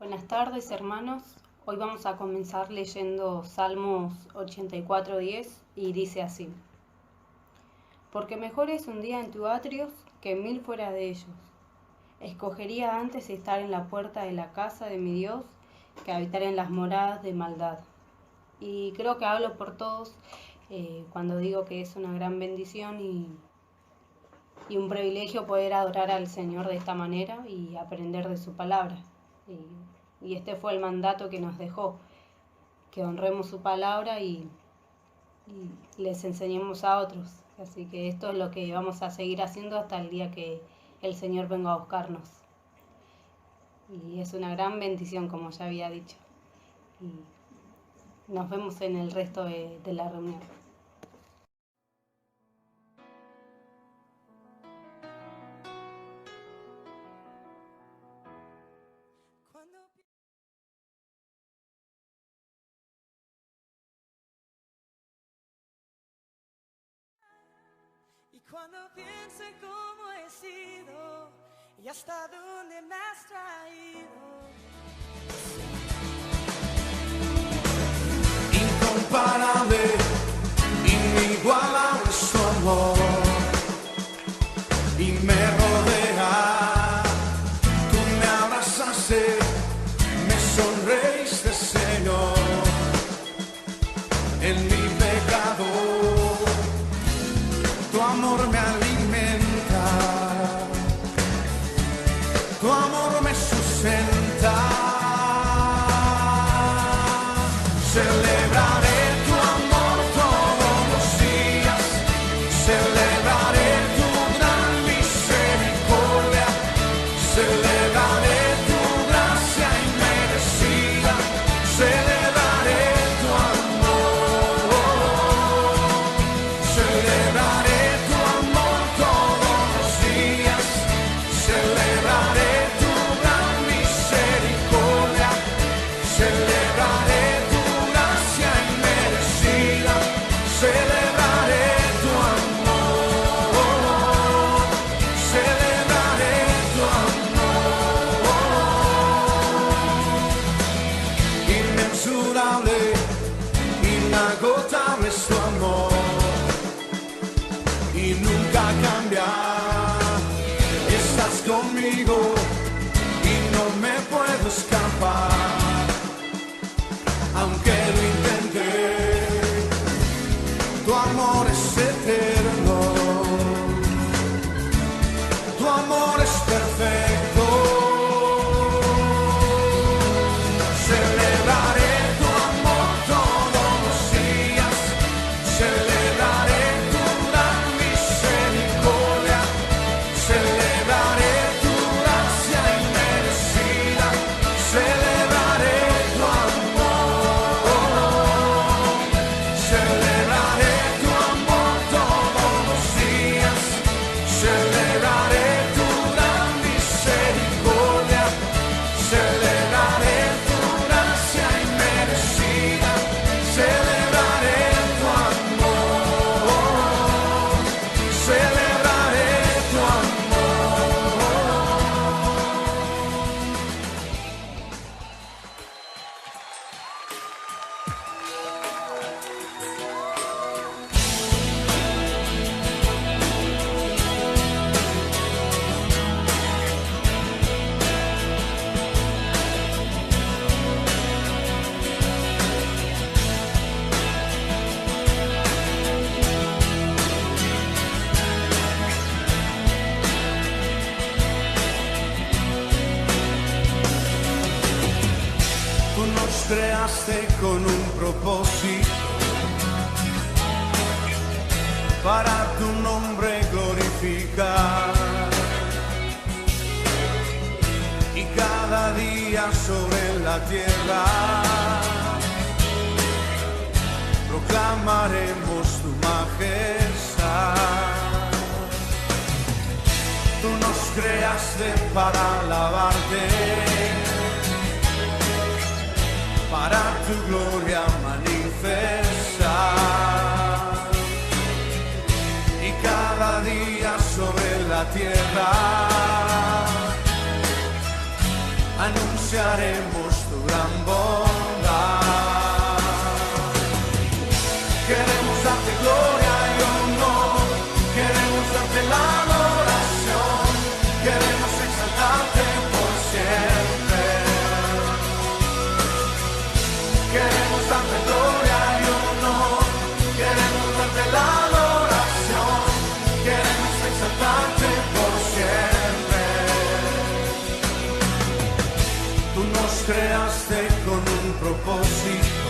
Buenas tardes, hermanos. Hoy vamos a comenzar leyendo Salmos 84:10 y dice así: Porque mejor es un día en tu atrios que 1000 fuera de ellos. Escogería antes estar en la puerta de la casa de mi Dios que habitar en las moradas de maldad. Y creo que hablo por todos cuando digo que es una gran bendición y un privilegio poder adorar al Señor de esta manera y aprender de su palabra. Y este fue el mandato que nos dejó, que honremos su palabra y les enseñemos a otros. Así que esto es lo que vamos a seguir haciendo hasta el día que el Señor venga a buscarnos. Y es una gran bendición, como ya había dicho. Y nos vemos en el resto de la reunión. Y cuando pienso en cómo he sido y hasta dónde me has traído. Incomparable, inigualable su amor y me rodea. Tú me abrazaste, me sonreíste, Señor, en mi pecado. Tu amor me alimenta, tu amor me sustenta. Celebraré tu amor todos los días, celebraré tu gran misericordia, celebraré tu gracia inmerecida, celebraré tu amor, celebraré tu amor todos los días, celebraré tu gran misericordia, celebraré tu gracia inmerecida, celebraré tu amor, celebraré tu amor. Inmensurable, inagotable es tu amor y nunca cambia. Estás conmigo y no me puedo escapar, aunque lo intenté. Tu amor es eterno, tu amor es perfecto. Celebraré tu amor todos los días, celebraré tu gran misericordia, celebraré tu gracia inmerecida, celebraré tu amor, celebraré tu amor todos los días, celebraré tu gran misericordia, celebraré tu gracia inmerecida, celebraré tu amor, celebraré tu amor. Tú nos creaste con un propósito para tu nombre glorificar, y cada día sobre la tierra proclamaremos tu majestad. Tú nos creaste para alabarte, para tu gloria manifestar, y cada día sobre la tierra anunciaremos tu gran bondad. Queremos darte gloria y honor, queremos darte la adoración, queremos exaltarte por siempre. Queremos darte gloria y honor, queremos darte la adoración, queremos exaltarte por siempre. Tú nos creaste con un propósito,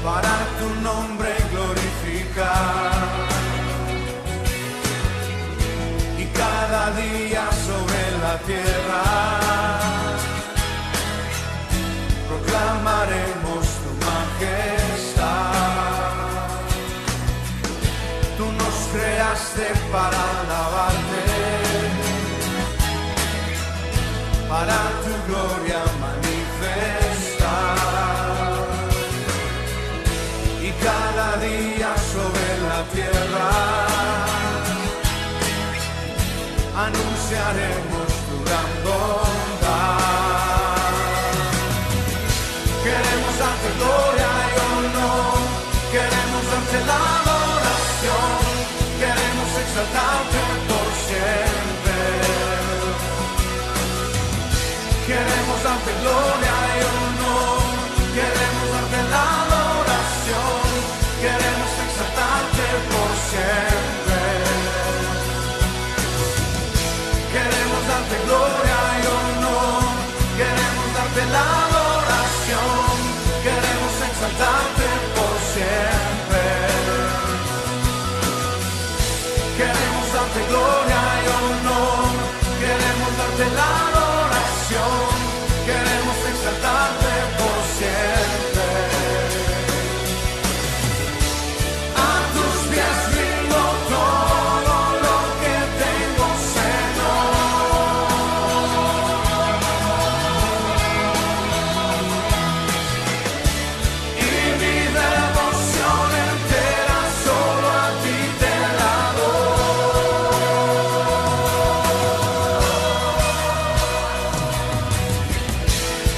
para tu nombre glorificar. Y cada día sobre la tierra proclamaremos tu majestad. Tú nos creaste para alabarte, para tu gloria manifestar. Y cada día sobre la tierra anunciaremos tu gran bondad. Queremos darte gloria y honor, queremos darte la adoración, queremos exaltarte por siempre. Queremos darte gloria y honor, queremos darte la adoración, queremos exaltarte por siempre. Queremos darte gloria y honor, queremos darte la adoración, queremos exaltarte por siempre. Queremos darte gloria y honor, queremos darte la adoración, queremos exaltarte por siempre. A tus pies rindo todo lo que tengo, Señor, y mi devoción entera solo a ti te la doy.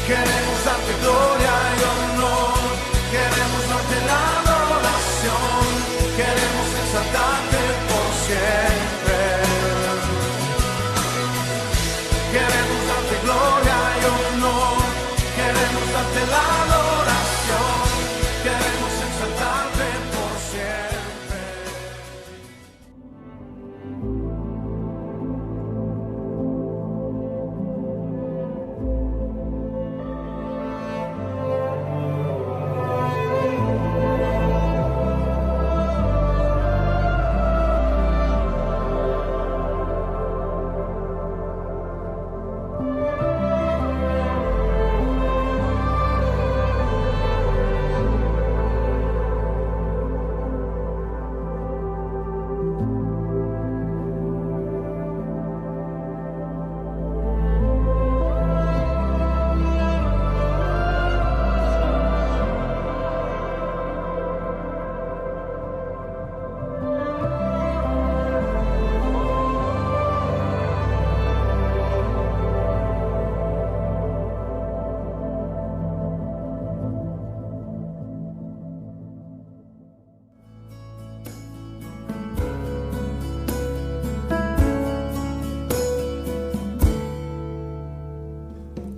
Queremos darte gloria y honor, queremos darte la adoración, queremos exaltarte por siempre. Queremos darte gloria y honor, queremos darte la adoración, queremos exaltarte por siempre.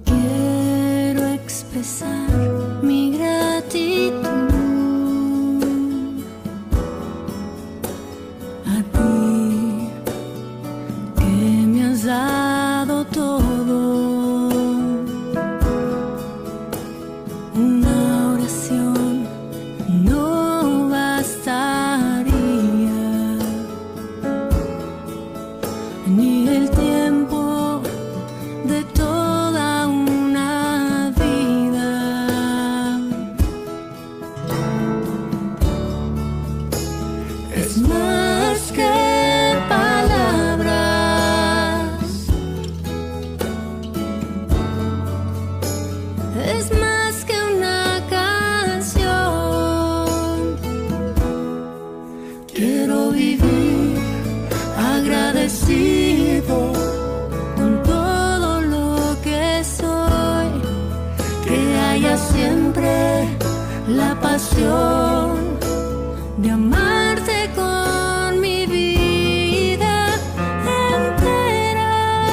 Quiero expresar mi gratitud a ti, que me has dado todo. Una oración no bastaría, ni el tiempo de toda una vida. la pasión de amarte con mi vida entera,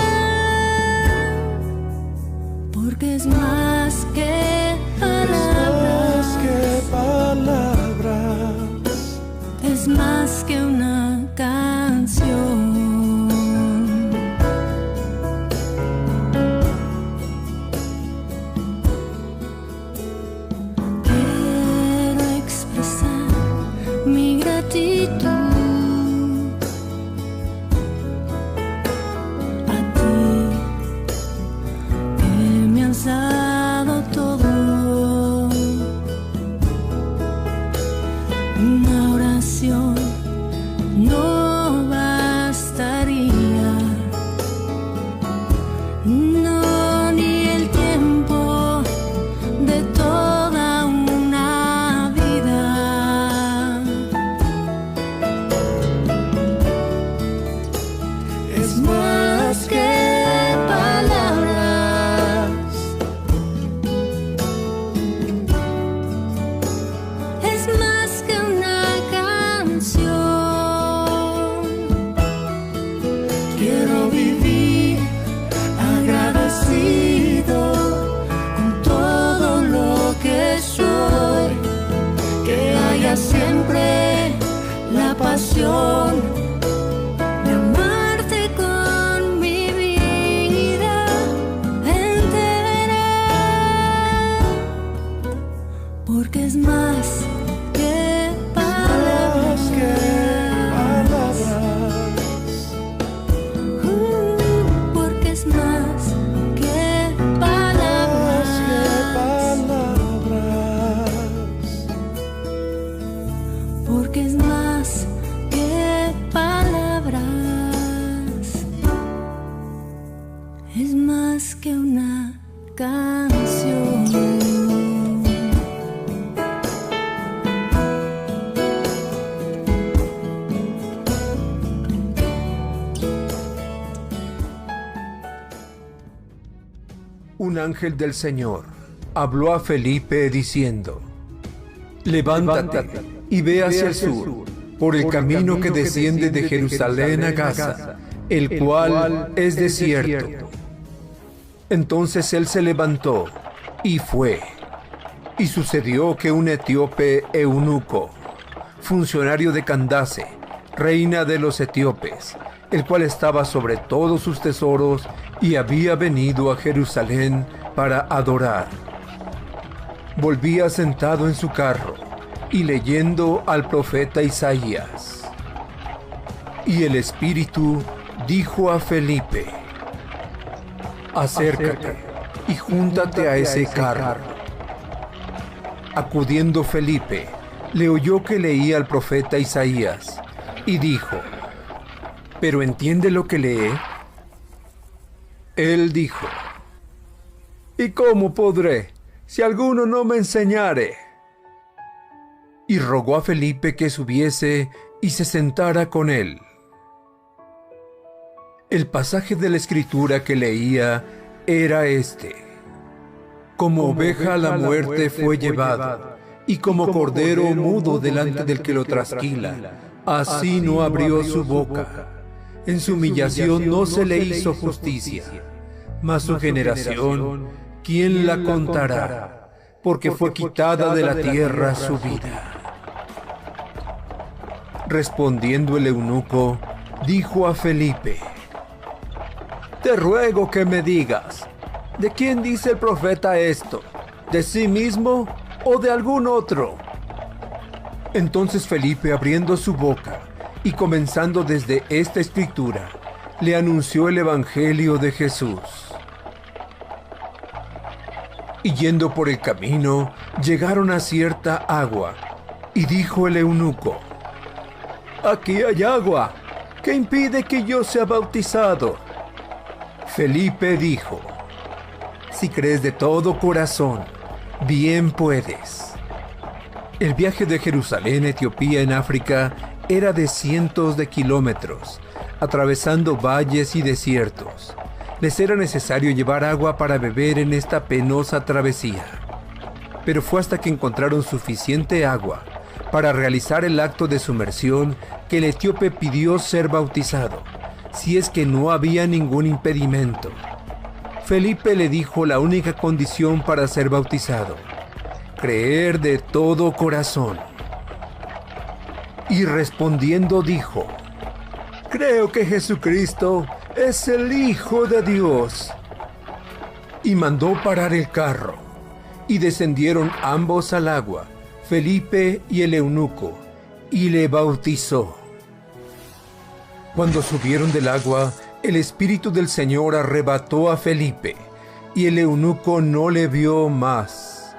porque es más que palabras, es más que una canción. Siempre la pasión de amarte con mi vida entera, porque es más que palabras, porque es más que palabras, porque es más que palabras, es más que una canción. Un ángel del Señor habló a Felipe diciendo: levántate y ve hacia el sur, por el camino que desciende de Jerusalén a Gaza, el cual es desierto. Entonces él se levantó y fue. Y sucedió que un etíope eunuco, funcionario de Candace, reina de los etíopes, el cual estaba sobre todos sus tesoros y había venido a Jerusalén para adorar, volvía sentado en su carro y leyendo al profeta Isaías. Y el Espíritu dijo a Felipe: acércate y júntate a ese carro. Acudiendo Felipe, le oyó que leía al profeta Isaías y dijo: ¿pero entiende lo que lee? Él dijo: ¿y cómo podré, si alguno no me enseñare? Y rogó a Felipe que subiese y se sentara con él. El pasaje de la Escritura que leía era este: como oveja a la muerte fue llevado, y como cordero mudo delante del que lo trasquila, así no abrió su boca. En su humillación no se le hizo justicia. Mas su generación, ¿quién la contará? Porque fue quitada de la tierra su vida. Respondiendo el eunuco, dijo a Felipe: te ruego que me digas, ¿de quién dice el profeta esto? ¿De sí mismo o de algún otro? Entonces Felipe, abriendo su boca y comenzando desde esta escritura, le anunció el evangelio de Jesús. Y yendo por el camino, llegaron a cierta agua, y dijo el eunuco: aquí hay agua, ¿qué impide que yo sea bautizado? Felipe dijo: si crees de todo corazón, bien puedes. El viaje de Jerusalén a Etiopía en África era de cientos de kilómetros, atravesando valles y desiertos. Les era necesario llevar agua para beber en esta penosa travesía. pero fue hasta que encontraron suficiente agua para realizar el acto de sumersión que el etíope pidió ser bautizado, si es que no había ningún impedimento. Felipe le dijo la única condición para ser bautizado: creer de todo corazón. Y respondiendo dijo: creo que Jesucristo es el Hijo de Dios. Y mandó parar el carro, y descendieron ambos al agua, Felipe y el eunuco, y le bautizó. Cuando subieron del agua, el Espíritu del Señor arrebató a Felipe, y el eunuco no le vio más,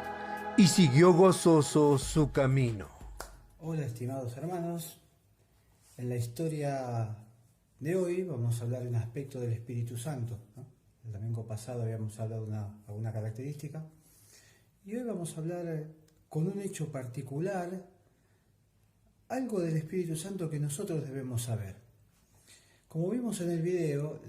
y siguió gozoso su camino. Hola, estimados hermanos. En la historia de hoy vamos a hablar de un aspecto del Espíritu Santo, ¿no? El domingo pasado habíamos hablado de alguna característica, y hoy vamos a hablar con un hecho particular, algo del Espíritu Santo que nosotros debemos saber. Como vimos en el video,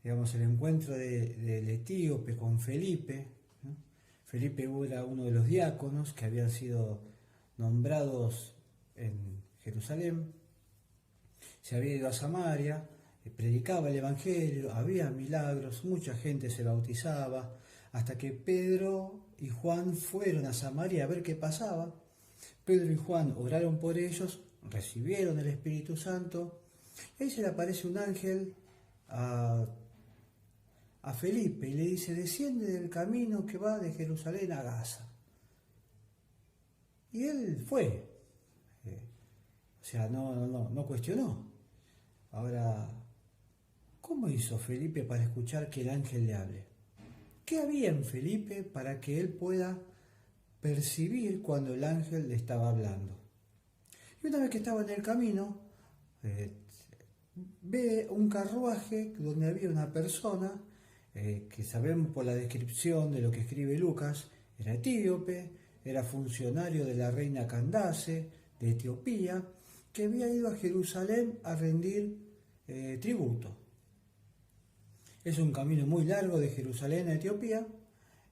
el encuentro del etíope con Felipe, ¿no? Felipe era uno de los diáconos que habían sido nombrados en Jerusalén, se había ido a Samaria, predicaba el Evangelio, había milagros, mucha gente se bautizaba, hasta que Pedro y Juan fueron a Samaria a ver qué pasaba. Pedro y Juan oraron por ellos, recibieron el Espíritu Santo, y ahí se le aparece un ángel a Felipe y le dice: desciende del camino que va de Jerusalén a Gaza. Y él fue, no cuestionó. Ahora, ¿cómo hizo Felipe para escuchar que el ángel le hable? ¿Qué había en Felipe para que él pueda percibir cuando el ángel le estaba hablando? Y una vez que estaba en el camino, ve un carruaje donde había una persona que sabemos por la descripción de lo que escribe Lucas, era etíope, era funcionario de la reina Candace de Etiopía, que había ido a Jerusalén a rendir tributo. Es un camino muy largo de Jerusalén a Etiopía,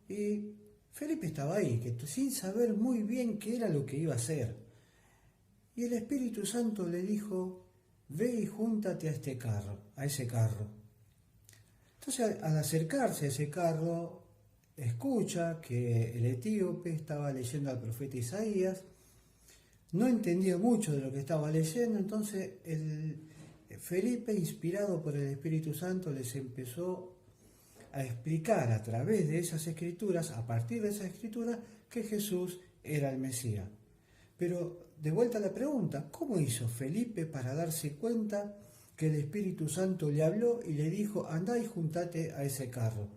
y Felipe estaba ahí, sin saber muy bien qué era lo que iba a hacer. Y el Espíritu Santo le dijo: ve y júntate a ese carro. Entonces, al acercarse a ese carro, escucha que el etíope estaba leyendo al profeta Isaías. No entendía mucho de lo que estaba leyendo, entonces Felipe, inspirado por el Espíritu Santo, les empezó a explicar a través de esas escrituras, a partir de esas escrituras, que Jesús era el Mesías. Pero de vuelta a la pregunta, ¿cómo hizo Felipe para darse cuenta que el Espíritu Santo le habló y le dijo: andá y juntate a ese carro?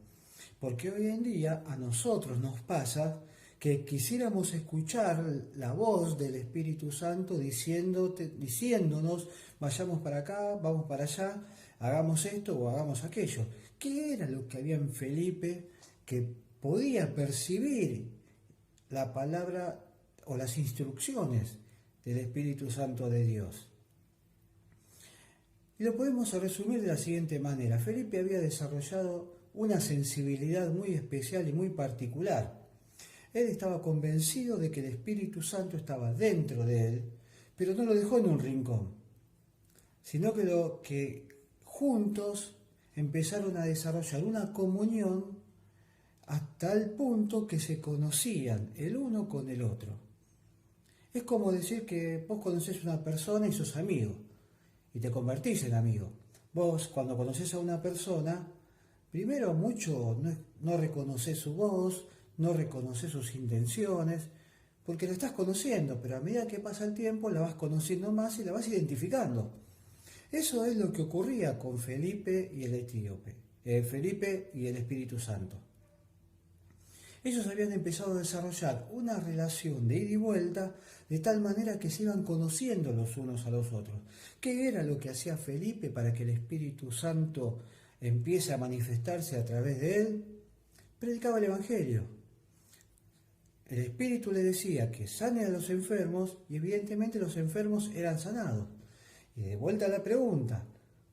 Porque hoy en día a nosotros nos pasa que quisiéramos escuchar la voz del Espíritu Santo diciéndonos: vayamos para acá, vamos para allá, hagamos esto o hagamos aquello. ¿Qué era lo que había en Felipe que podía percibir la palabra o las instrucciones del Espíritu Santo de Dios? Y lo podemos resumir de la siguiente manera: Felipe había desarrollado una sensibilidad muy especial y muy particular. Él estaba convencido de que el Espíritu Santo estaba dentro de él, pero no lo dejó en un rincón, sino que juntos empezaron a desarrollar una comunión hasta el punto que se conocían el uno con el otro. Es como decir que vos conocés a una persona y sos amigo, y te convertís en amigo. Vos, cuando conocés a una persona, primero mucho no reconoces su voz, no reconoces sus intenciones, porque la estás conociendo, pero a medida que pasa el tiempo la vas conociendo más y la vas identificando. Eso es lo que ocurría con Felipe y el etíope, Felipe y el Espíritu Santo. Ellos habían empezado a desarrollar una relación de ida y vuelta de tal manera que se iban conociendo los unos a los otros. ¿Qué era lo que hacía Felipe para que el Espíritu Santo empiece a manifestarse a través de él? Predicaba el Evangelio. El Espíritu le decía que sane a los enfermos y evidentemente los enfermos eran sanados. Y de vuelta a la pregunta,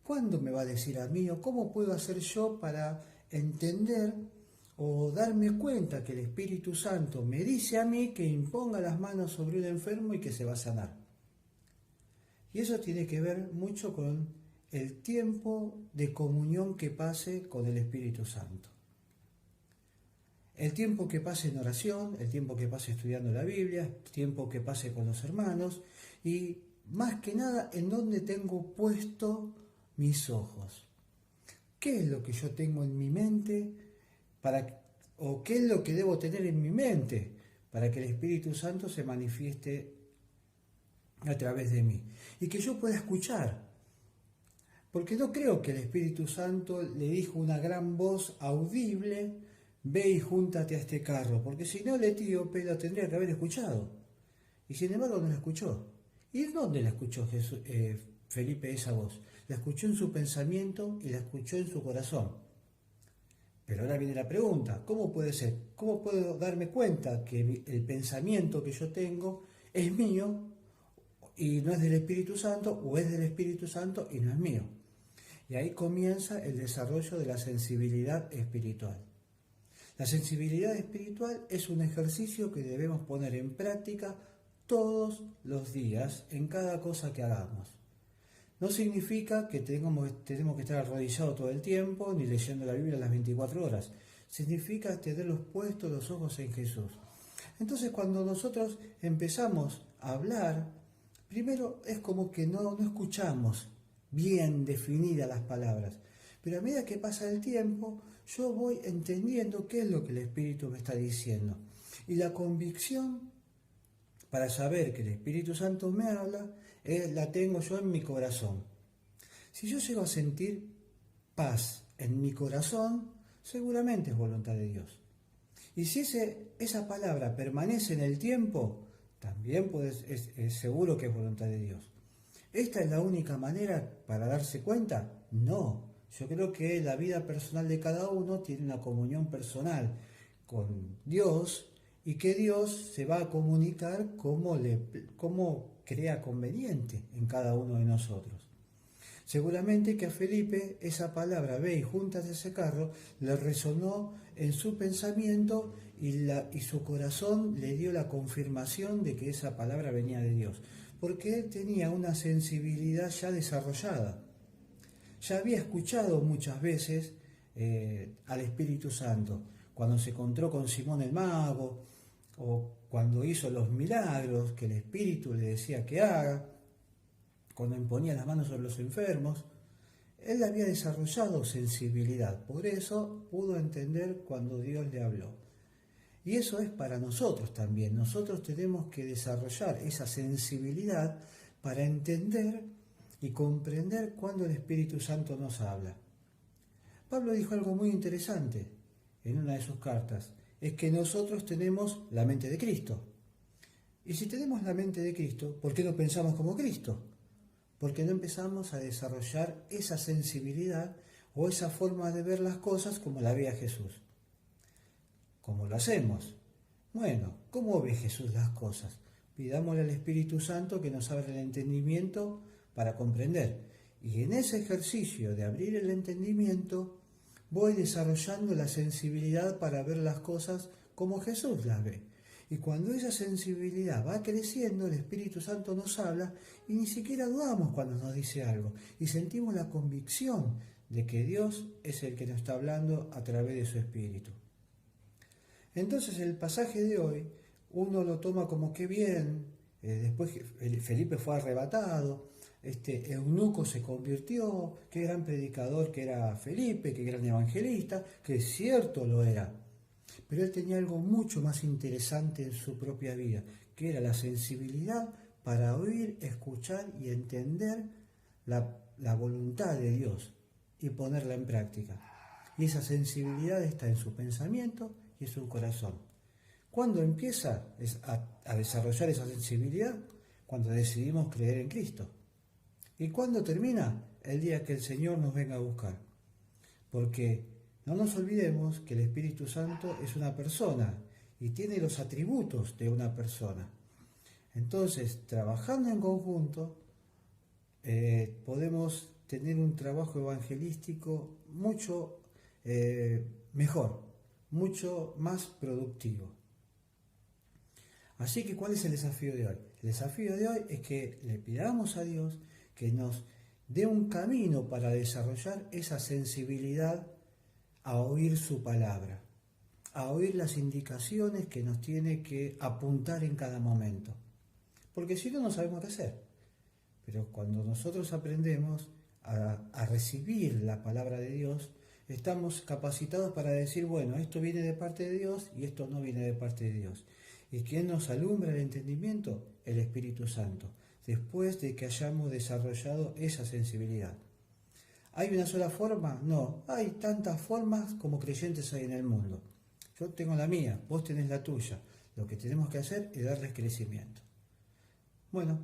¿cuándo me va a decir a mí o cómo puedo hacer yo para entender o darme cuenta que el Espíritu Santo me dice a mí que imponga las manos sobre un enfermo y que se va a sanar. Y eso tiene que ver mucho con el tiempo de comunión que pase con el Espíritu Santo. El tiempo que pase en oración, el tiempo que pase estudiando la Biblia, el tiempo que pase con los hermanos y más que nada en donde tengo puesto mis ojos. ¿Qué es lo que yo tengo en mi mente o qué es lo que debo tener en mi mente para que el Espíritu Santo se manifieste a través de mí y que yo pueda escuchar? Porque no creo que el Espíritu Santo le dijo una gran voz audible: ve y júntate a este carro, porque si no el etíope lo tendría que haber escuchado. Y sin embargo no la escuchó. ¿Y dónde la escuchó Felipe esa voz? La escuchó en su pensamiento y la escuchó en su corazón. Pero ahora viene la pregunta: ¿cómo puede ser? ¿Cómo puedo darme cuenta que el pensamiento que yo tengo es mío y no es del Espíritu Santo, o es del Espíritu Santo y no es mío? Y ahí comienza el desarrollo de la sensibilidad espiritual. La sensibilidad espiritual es un ejercicio que debemos poner en práctica todos los días en cada cosa que hagamos. No significa que tenemos que estar arrodillados todo el tiempo ni leyendo la Biblia las 24 horas. Significa tenerlos puestos los ojos en Jesús. Entonces, cuando nosotros empezamos a hablar, primero es como que no escuchamos bien definidas las palabras. Pero a medida que pasa el tiempo, yo voy entendiendo qué es lo que el Espíritu me está diciendo. Y la convicción para saber que el Espíritu Santo me habla, la tengo yo en mi corazón. Si yo llego a sentir paz en mi corazón, seguramente es voluntad de Dios. Y si esa palabra permanece en el tiempo, también es seguro que es voluntad de Dios. ¿Esta es la única manera para darse cuenta? No. Yo creo que la vida personal de cada uno tiene una comunión personal con Dios y que Dios se va a comunicar como crea conveniente en cada uno de nosotros. Seguramente que a Felipe esa palabra, ve y júntate ese carro, le resonó en su pensamiento y su corazón le dio la confirmación de que esa palabra venía de Dios, porque él tenía una sensibilidad ya desarrollada. Ya había escuchado muchas veces al Espíritu Santo, cuando se encontró con Simón el Mago, o cuando hizo los milagros que el Espíritu le decía que haga, cuando imponía las manos sobre los enfermos. Él había desarrollado sensibilidad, por eso pudo entender cuando Dios le habló. Y eso es para nosotros también. Nosotros tenemos que desarrollar esa sensibilidad para entender y comprender cuando el Espíritu Santo nos habla. Pablo dijo algo muy interesante en una de sus cartas, es que nosotros tenemos la mente de Cristo. Y si tenemos la mente de Cristo, ¿por qué no pensamos como Cristo? Porque no empezamos a desarrollar esa sensibilidad o esa forma de ver las cosas como la veía Jesús. ¿Cómo lo hacemos? Bueno, ¿cómo ve Jesús las cosas? Pidámosle al Espíritu Santo que nos abra el entendimiento para comprender. Y en ese ejercicio de abrir el entendimiento, voy desarrollando la sensibilidad para ver las cosas como Jesús las ve. Y cuando esa sensibilidad va creciendo, el Espíritu Santo nos habla y ni siquiera dudamos cuando nos dice algo. Y sentimos la convicción de que Dios es el que nos está hablando a través de su Espíritu. Entonces el pasaje de hoy, uno lo toma como que bien, después Felipe fue arrebatado, eunuco se convirtió, qué gran predicador que era Felipe, qué gran evangelista, que es cierto lo era. Pero él tenía algo mucho más interesante en su propia vida, que era la sensibilidad para oír, escuchar y entender la voluntad de Dios y ponerla en práctica. Y esa sensibilidad está en su pensamiento y en su corazón. ¿Cuándo empieza a desarrollar esa sensibilidad? Cuando decidimos creer en Cristo. ¿Y cuándo termina? El día que el Señor nos venga a buscar. Porque no nos olvidemos que el Espíritu Santo es una persona y tiene los atributos de una persona. Entonces, trabajando en conjunto, podemos tener un trabajo evangelístico mucho mejor, mucho más productivo. Así que, ¿cuál es el desafío de hoy? El desafío de hoy es que le pidamos a Dios que nos dé un camino para desarrollar esa sensibilidad a oír su palabra, a oír las indicaciones que nos tiene que apuntar en cada momento. Porque si no, no sabemos qué hacer. Pero cuando nosotros aprendemos a recibir la palabra de Dios, estamos capacitados para decir, bueno, esto viene de parte de Dios y esto no viene de parte de Dios. ¿Y quién nos alumbra el entendimiento? El Espíritu Santo, después de que hayamos desarrollado esa sensibilidad. ¿Hay una sola forma? No, hay tantas formas como creyentes hay en el mundo. Yo tengo la mía, vos tenés la tuya. Lo que tenemos que hacer es darles crecimiento. Bueno,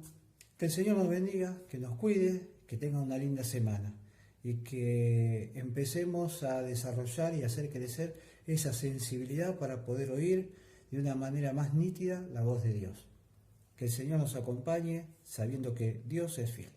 que el Señor nos bendiga, que nos cuide, que tengan una linda semana y que empecemos a desarrollar y hacer crecer esa sensibilidad para poder oír de una manera más nítida la voz de Dios. Que el Señor nos acompañe sabiendo que Dios es fiel.